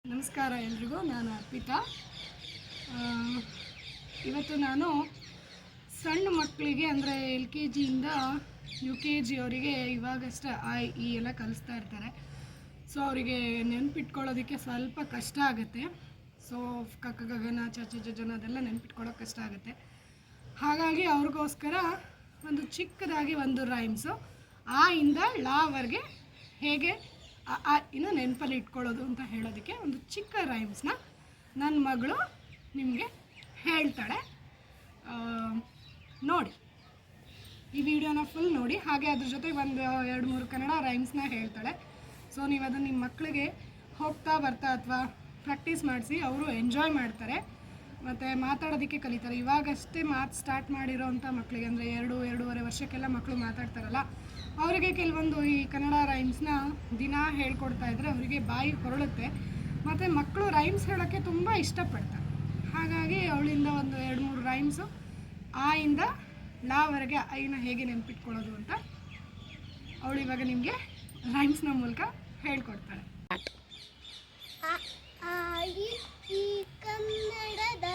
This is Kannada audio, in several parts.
ನಮಸ್ಕಾರ ಎಲ್ರಿಗೂ. ನಾನು ಅರ್ಪಿತಾ. ಇವತ್ತು ನಾನು ಸಣ್ಣ ಮಕ್ಕಳಿಗೆ ಅಂದರೆ LKG ಇಂದ UKG ಅವರಿಗೆ ಇವಾಗಷ್ಟೇ ಈ ಎಲ್ಲ ಕಲಿಸ್ತಾ ಇರ್ತಾರೆ. ಸೊ ಅವರಿಗೆ ನೆನಪಿಟ್ಕೊಳ್ಳೋದಕ್ಕೆ ಸ್ವಲ್ಪ ಕಷ್ಟ ಆಗುತ್ತೆ. ಸೊ ಕಕ್ಕ ಗಗನ ಚಚ ಜಜನ ಅದೆಲ್ಲ ನೆನಪಿಟ್ಕೊಳ್ಳೋಕೆ ಕಷ್ಟ ಆಗುತ್ತೆ. ಹಾಗಾಗಿ ಅವ್ರಿಗೋಸ್ಕರ ಒಂದು ಚಿಕ್ಕದಾಗಿ ಒಂದು ರೈಮ್ಸು ಆ ಇಂದ ಲಾವರೆಗೆ ಹೇಗೆ ಇನ್ನು ನೆನಪಲ್ಲಿ ಇಟ್ಕೊಳ್ಳೋದು ಅಂತ ಹೇಳೋದಕ್ಕೆ ಒಂದು ಚಿಕ್ಕ ರೈಮ್ಸ್ನ ನನ್ನ ಮಗಳು ನಿಮಗೆ ಹೇಳ್ತಾಳೆ. ನೋಡಿ, ಈ ವಿಡಿಯೋನ ಫುಲ್ ನೋಡಿ. ಹಾಗೆ ಅದ್ರ ಜೊತೆ ಒಂದು 2-3 ಕನ್ನಡ ರೈಮ್ಸ್ನ ಹೇಳ್ತಾಳೆ. ಸೊ ನೀವು ಅದನ್ನು ನಿಮ್ಮ ಮಕ್ಕಳಿಗೆ ಹೋಗ್ತಾ ಬರ್ತಾ ಅಥವಾ ಪ್ರಾಕ್ಟೀಸ್ ಮಾಡಿಸಿ, ಅವರು ಎಂಜಾಯ್ ಮಾಡ್ತಾರೆ ಮತ್ತು ಮಾತಾಡೋದಕ್ಕೆ ಕಲಿತಾರೆ. ಇವಾಗಷ್ಟೇ ಮಾತು ಸ್ಟಾರ್ಟ್ ಮಾಡಿರೋವಂಥ ಮಕ್ಕಳಿಗೆ ಅಂದರೆ 2-2.5 ವರ್ಷಕ್ಕೆಲ್ಲ ಮಕ್ಕಳು ಮಾತಾಡ್ತಾರಲ್ಲ, ಅವರಿಗೆ ಕೆಲವೊಂದು ಈ ಕನ್ನಡ ರೈಮ್ಸ್ನ ದಿನ ಹೇಳ್ಕೊಡ್ತಾ ಇದ್ದರೆ ಅವರಿಗೆ ಬಾಯಿ ಹೊರಳುತ್ತೆ. ಮತ್ತು ಮಕ್ಕಳು ರೈಮ್ಸ್ ಹೇಳೋಕ್ಕೆ ತುಂಬ ಇಷ್ಟಪಡ್ತಾರೆ. ಹಾಗಾಗಿ ಅವಳಿಂದ ಒಂದು 2-3 ರೈಮ್ಸು ಆ ಇಂದ ಲಾವರೆಗೆ ಐನ ಹೇಗೆ ನೆನಪಿಟ್ಕೊಳ್ಳೋದು ಅಂತ ಅವಳು ಇವಾಗ ನಿಮಗೆ ರೈಮ್ಸ್ನ ಮೂಲಕ ಹೇಳ್ಕೊಡ್ತಾಳೆ. ಈ ಕನ್ನಡದ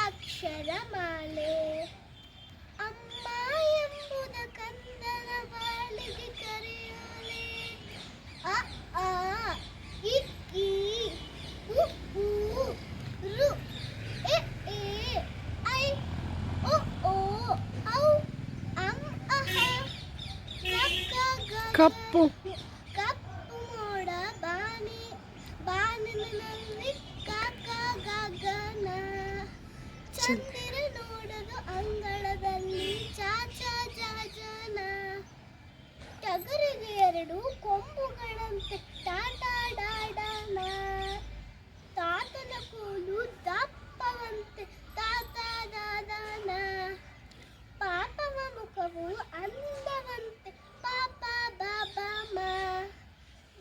ಅಕ್ಷರಮಾಲೆ ಅಮ್ಮ ಎಂಬುದ ಕಂದನ ಬಾಳಿಗೆ ಕರೆಯೋಲೆ. ಅ ಆ ಇ ಈ ಉ ಊ ರು ಎ ಏ ಐ ಒ ಓ ಔ ಅಂ ಅಹ ಕಪ್ಪು ಕಪ್ಪು ಮೋಡ ಬಾನಿನಲ್ಲಿ ಕಾಕ ಗಗನ ಚಂದಿರ ನೋಡಲು ಅಂಗಳದಲ್ಲಿ ಚಾಚಾ ಜಾಜನ ಟಗರಿಗೆ 2 ಕೊಂಬುಗಳಂತೆ ಟಾಟಾಡಾಡನ ತಾತನ ಕೂಲು ದಪ್ಪವಂತೆ ತಾತಾದಾದನ ಪಾಪವ ಮುಖವು ಅಂದವಂತೆ ಪಾಪ ಬಾಬಾಮ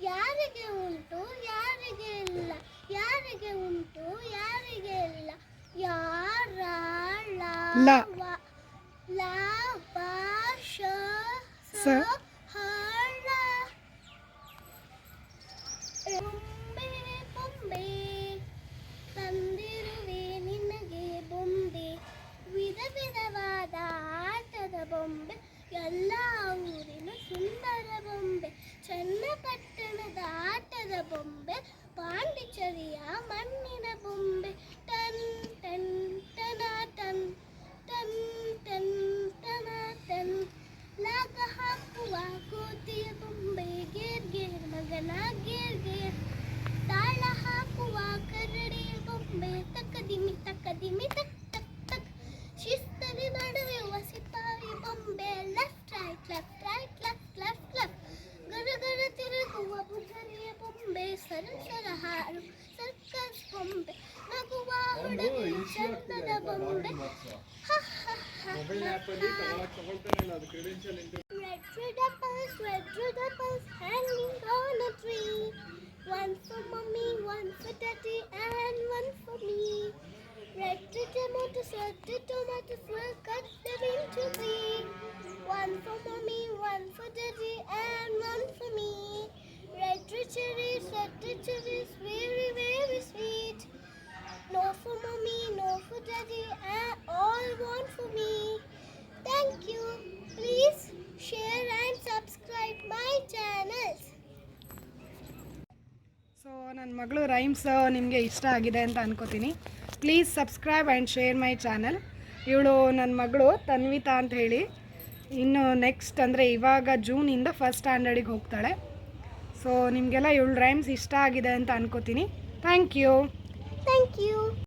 ಯಾರಿಗೆ ಉಂಟು ಯಾರಿಗೆ ಇಲ್ಲ ಯಾರಿಗೆ ಉಂಟು ಯಾರಿಗೆ ಇಲ್ಲ ಯಾರ ಬೊಂಬೆ ತಂದಿರುವೆ ನಿನಗೆ ಬೊಂಬೆ ವಿಧ ವಿಧವಾದ ಆಟದ ಬೊಂಬೆ ಎಲ್ಲ ಊರಿನ ಸುಂದರ ಬೊಂಬೆ ಚನ್ನಪಟ್ಟಣದ ಆಟದ ಬೊಂಬೆ ಪಾಂಡಿಚೇರಿಯ ಮಣ್ಣಿನ ಬೊಂಬೆ ಟನ್ ಟನ್ ಟನ ಟನ್ ಟನ್ ಟನ್ ಟನ ಟನ್ ಲಾಗ ಹಾಕುವ ಕೋತಿಯ ಬೊಂಬೆ ಗೇರ್ ಗೇರ್ ಮಗನ ಗೇರ್ ಗೇರ್ ತಾಳ ಹಾಕುವ ಕರಡಿಯ ಬೊಂಬೆ ತಕ್ಕದಿಮಿ ತಕ್ ತಕ್ ತಕ್ ಶಿಸ್ತರಿ ನಡೆಯುವ ಸಿಪಾಯಿ ಬೊಂಬೆ ಲೆಫ್ಟ್ ರೈಟ್ ಲೆಫ್ಟ್ ಗರ ಗರ ತಿರುಗುವ ಬುಧರಿಯ ಬೊಂಬೆ ಸರಸರ ಹಾರು ಸರ್ಕಸ್ ಬೊಂಬೆ ನಗುವ ಹುಡುಗಿ ಚಂದದ ಬೊಂಬೆ Red apples hanging on a tree. One for mommy, one for daddy, and one for me. Red tomatoes, we'll cut them into 3. One for mommy, one for daddy, and one for me. Red cherries, very, very sweet. No for mommy, no for daddy, and all one for me. Thank you. Please share and subscribe my channels. So ನನ್ನ ಮಗಳು ರೈಮ್ಸ್ ನಿಮಗೆ ಇಷ್ಟ ಆಗಿದೆ ಅಂತ ಅನ್ಕೋತೀನಿ. Please subscribe and share my channel. ಇವಳು ನನ್ನ ಮಗಳು ತನ್ವಿತಾ ಅಂತ ಹೇಳಿ, ಇನ್ನು ನೆಕ್ಸ್ಟ್ ಅಂದರೆ ಇವಾಗ ಜೂನಿಂದ 1st ಸ್ಟ್ಯಾಂಡರ್ಡಿಗೆ ಹೋಗ್ತಾಳೆ. ಸೊ ನಿಮಗೆಲ್ಲ ಇವಳು ರೈಮ್ಸ್ ಇಷ್ಟ ಆಗಿದೆ ಅಂತ ಅನ್ಕೋತೀನಿ. Thank you.